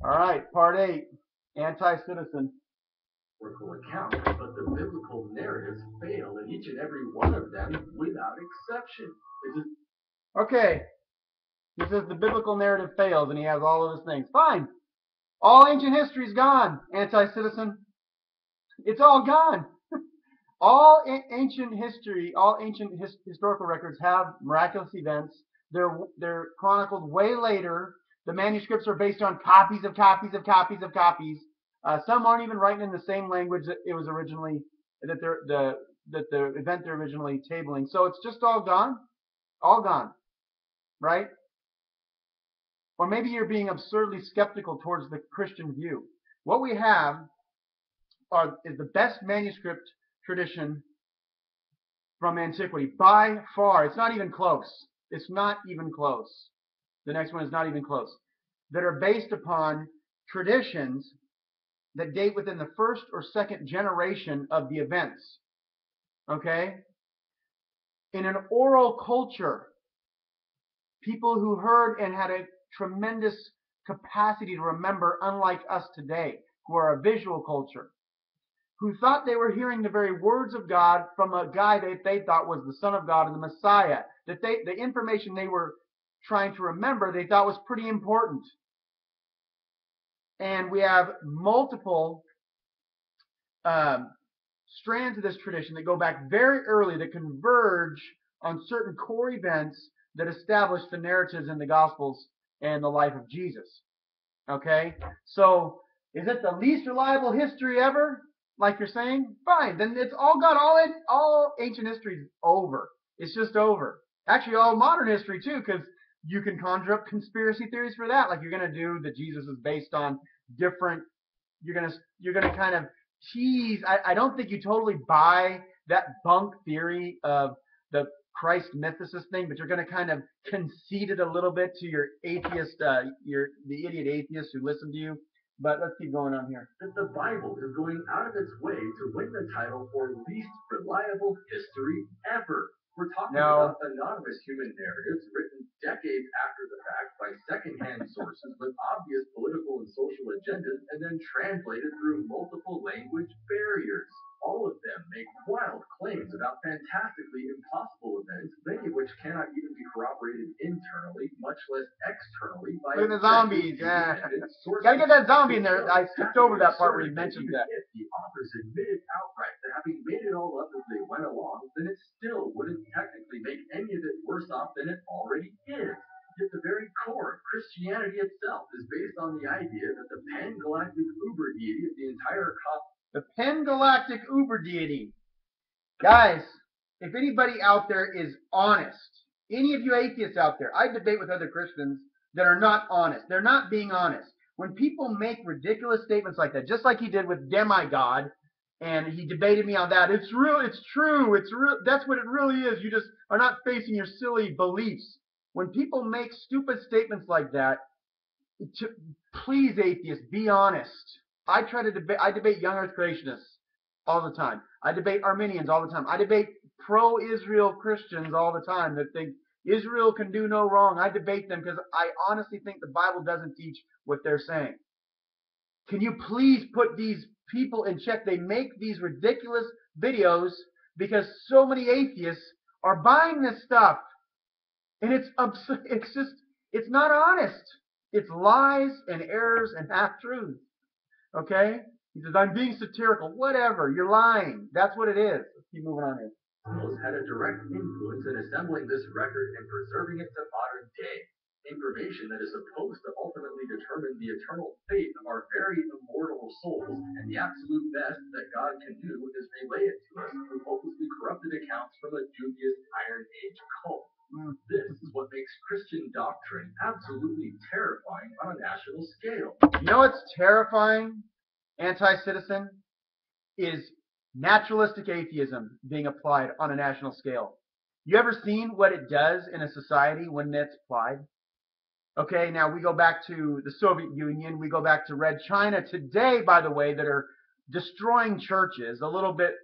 All right, part 8, anti-citizen. Historical account, but the biblical narratives fail in each and every one of them without exception. Okay, he says the biblical narrative fails, and he has all of his things. Fine. All ancient history's gone, anti-citizen. It's all gone. All ancient history, all ancient historical records have miraculous events. They're chronicled way later. The manuscripts are based on copies of copies of copies of copies. Some aren't even written in the same language that it was originally that the event they're originally tabling. So it's just all gone, right? Or maybe you're being absurdly skeptical towards the Christian view. What we have is the best manuscript tradition from antiquity by far. It's not even close. It's not even close. The next one is not even close. That are based upon traditions that date within the first or second generation of the events. Okay? In an oral culture, people who heard and had a tremendous capacity to remember, unlike us today, who are a visual culture, who thought they were hearing the very words of God from a guy that they thought was the Son of God and the Messiah. That the information they were trying to remember, they thought was pretty important. And we have multiple strands of this tradition that go back very early that converge on certain core events that establish the narratives in the Gospels and the life of Jesus. Okay? So, is it the least reliable history ever? Like you're saying? Fine. Then it's all gone. All ancient history is over. It's just over. Actually, all modern history too, because you can conjure up conspiracy theories for that. Like you're going to do that Jesus is based on different. You're gonna kind of tease. I don't think you totally buy that bunk theory of the Christ mythicist thing, but you're going to kind of concede it a little bit to your atheist, the idiot atheists who listen to you. But let's keep going on here. That the Bible is going out of its way to win the title for least reliable history ever. We're talking about anonymous human narratives written decades after the fact by secondhand sources with obvious political and social agendas and then translated through multiple language barriers. All of them make wild claims about fantastically impossible events, many of which cannot even be corroborated internally, much less externally by Look at the zombies, yeah. Gotta get that zombie in there. I skipped over that part where he mentioned that. If the authors admitted outright that having made it all up as they went along, then it still wouldn't technically make any of it worse off than it already is. Yet the very core of Christianity itself is based on the idea that the pan-galactic uber deity of the entire cosmos. The pan-galactic uber deity. Guys, if anybody out there is honest, any of you atheists out there, I debate with other Christians that are not honest. They're not being honest. When people make ridiculous statements like that, just like he did with demigod, and he debated me on that, it's real, it's true, it's real, that's what it really is. You just are not facing your silly beliefs. When people make stupid statements like that, please, atheists, be honest. I debate young earth creationists all the time. I debate Arminians all the time. I debate pro-Israel Christians all the time that think Israel can do no wrong. I debate them because I honestly think the Bible doesn't teach what they're saying. Can you please put these people in check? They make these ridiculous videos because so many atheists are buying this stuff. And it's not honest. It's lies and errors and half-truths. Okay? He says, I'm being satirical. Whatever. You're lying. That's what it is. Let's keep moving on here. Had a direct influence in assembling this record and preserving it to modern day. Information that is supposed to ultimately determine the eternal fate of our very immortal souls, and the absolute best that God can do is relay it to us through hopelessly corrupted accounts from a dubious Iron Age cult. This is what makes Christian doctrine absolutely terrifying on a national scale. You know what's terrifying, anti-citizen, is naturalistic atheism being applied on a national scale. You ever seen what it does in a society when it's applied? Okay, now we go back to the Soviet Union, we go back to Red China today, by the way, that are destroying churches, a little bit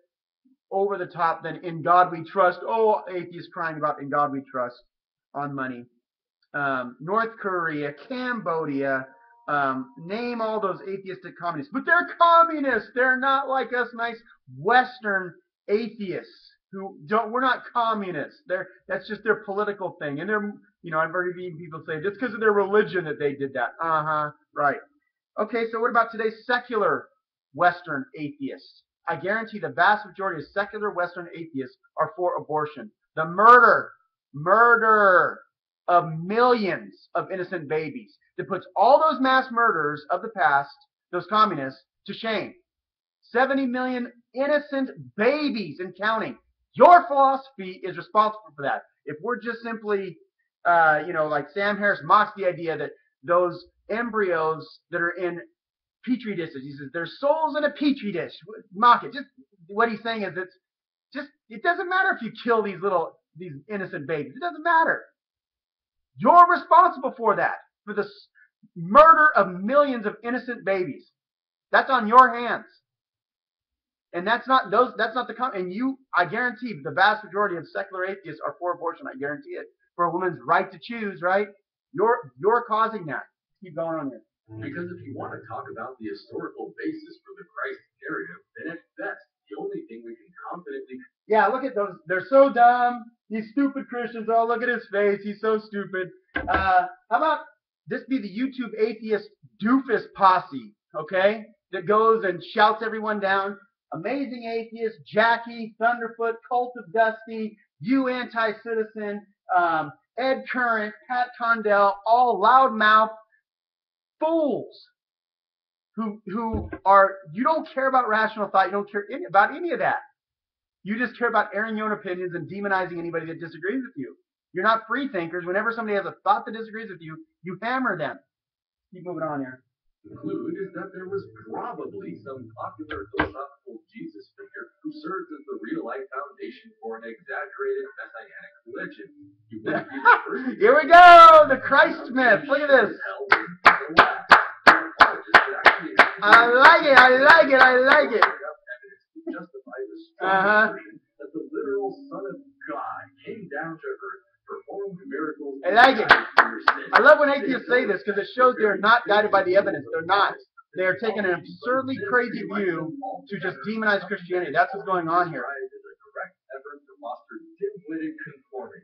over the top than In God We Trust. Oh, atheists crying about In God We Trust on money. North Korea, Cambodia, Name all those atheistic communists. But they're communists. They're not like us nice Western atheists who don't, we're not communists. That's just their political thing. And they're, I've heard people say, just because of their religion that they did that. Right. Okay, so what about today's secular Western atheists? I guarantee the vast majority of secular Western atheists are for abortion. The murder of millions of innocent babies that puts all those mass murders of the past, those communists, to shame. 70 million innocent babies and counting. Your philosophy is responsible for that. If we're just simply, like Sam Harris mocks the idea that those embryos that are in petri dishes, he says there's souls in a petri dish. Mock it. Just what he's saying is it doesn't matter if you kill these innocent babies. It doesn't matter. You're responsible for that, for the murder of millions of innocent babies. That's on your hands. And that's not I guarantee the vast majority of secular atheists are for abortion. I guarantee it. For a woman's right to choose, right? You're causing that. Keep going on here. Because if you want to talk about the historical basis for the Christ narrative, then at best, the only thing we can confidently... Yeah, look at those. They're so dumb. These stupid Christians. Oh, look at his face. He's so stupid. How about this be the YouTube atheist doofus posse, okay? That goes and shouts everyone down. Amazing Atheist, Jackie, Thunderfoot, Cult of Dusty, You Anti-Citizen, Ed Current, Pat Condell, all loudmouth fools who are, you don't care about rational thought, you don't care about any of that. You just care about airing your own opinions and demonizing anybody that disagrees with you. You're not free thinkers. Whenever somebody has a thought that disagrees with you, you hammer them. Keep moving on here. Conclude is that there was probably some popular philosophical Jesus figure who served as the real-life foundation for an exaggerated messianic legend. He wouldn't be the first. Here we go, the Christ myth. Look at this. I like it. I like it. I like it. Justify the strong version that the literal Son of God came down to earth, performed miracles. I like it. I love when atheists say this because it shows they're not guided by the evidence. They're not. They're taking an absurdly crazy view to just demonize Christianity. That's what's going on here.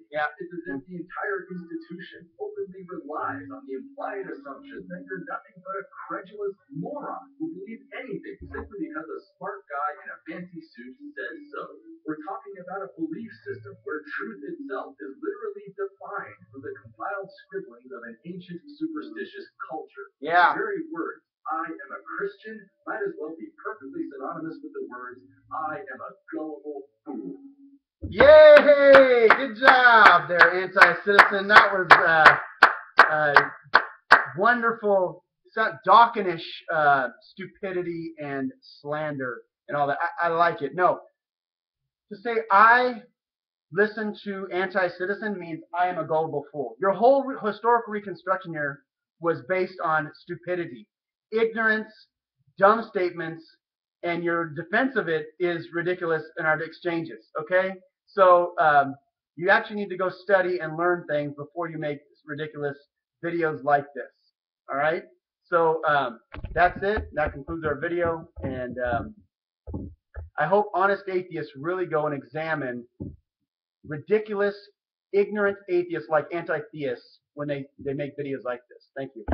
Yeah. It's as if the entire institution openly relies on the implied assumption that you're nothing but a credulous moron who believes anything simply because a smart guy in a fancy suit says so. We're talking about a belief system where truth itself is literally defined from the compiled scribblings of an ancient superstitious culture. Yeah. The very words, I am a Christian, might as well be perfectly synonymous with the words, I am a gullible fool. Yay! Good job there, Anti-Citizen. That was wonderful, Dawkinish stupidity and slander and all that. I like it. No, to say I listen to Anti-Citizen means I am a gullible fool. Your whole historical reconstruction here was based on stupidity, ignorance, dumb statements, and your defense of it is ridiculous in our exchanges, okay? So you actually need to go study and learn things before you make ridiculous videos like this, all right? So that's it. That concludes our video, and I hope honest atheists really go and examine ridiculous, ignorant atheists like anti-theists when they make videos like this. Thank you.